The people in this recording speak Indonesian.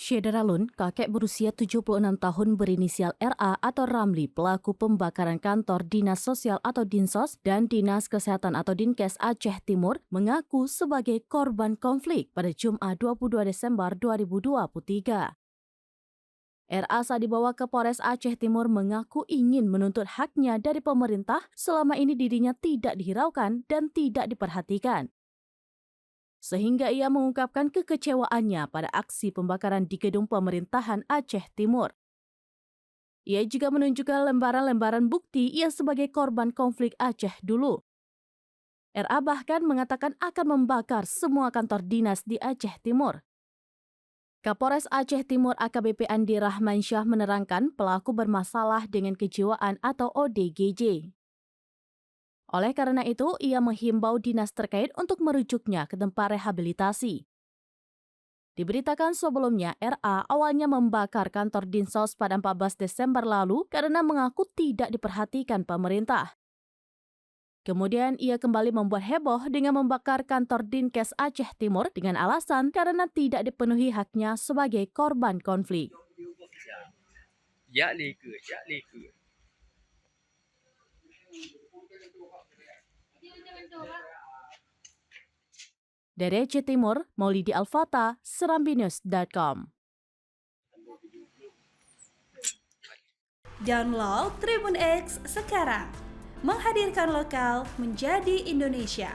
Syederalun, kakek berusia 76 tahun berinisial RA atau Ramli, pelaku pembakaran kantor Dinas Sosial atau Dinsos dan Dinas Kesehatan atau Dinkes Aceh Timur, mengaku sebagai korban konflik pada Jumat 22 Desember 2023. RA saat dibawa ke Polres Aceh Timur mengaku ingin menuntut haknya dari pemerintah selama ini dirinya tidak dihiraukan dan tidak diperhatikan. Sehingga ia mengungkapkan kekecewaannya pada aksi pembakaran di gedung pemerintahan Aceh Timur. Ia juga menunjukkan lembaran-lembaran bukti ia sebagai korban konflik Aceh dulu. RA bahkan mengatakan akan membakar semua kantor dinas di Aceh Timur. Kapolres Aceh Timur AKBP Andi Rahmansyah menerangkan pelaku bermasalah dengan kejiwaan atau ODGJ. Oleh karena itu, ia menghimbau dinas terkait untuk merujuknya ke tempat rehabilitasi. Diberitakan sebelumnya, RA awalnya membakar kantor Dinsos pada 14 Desember lalu karena mengaku tidak diperhatikan pemerintah. Kemudian ia kembali membuat heboh dengan membakar kantor Dinkes Aceh Timur dengan alasan karena tidak dipenuhi haknya sebagai korban konflik. Dari Aceh Timur, Maulidi Alfata, serambinews.com. Download Tribun X sekarang, menghadirkan lokal menjadi Indonesia.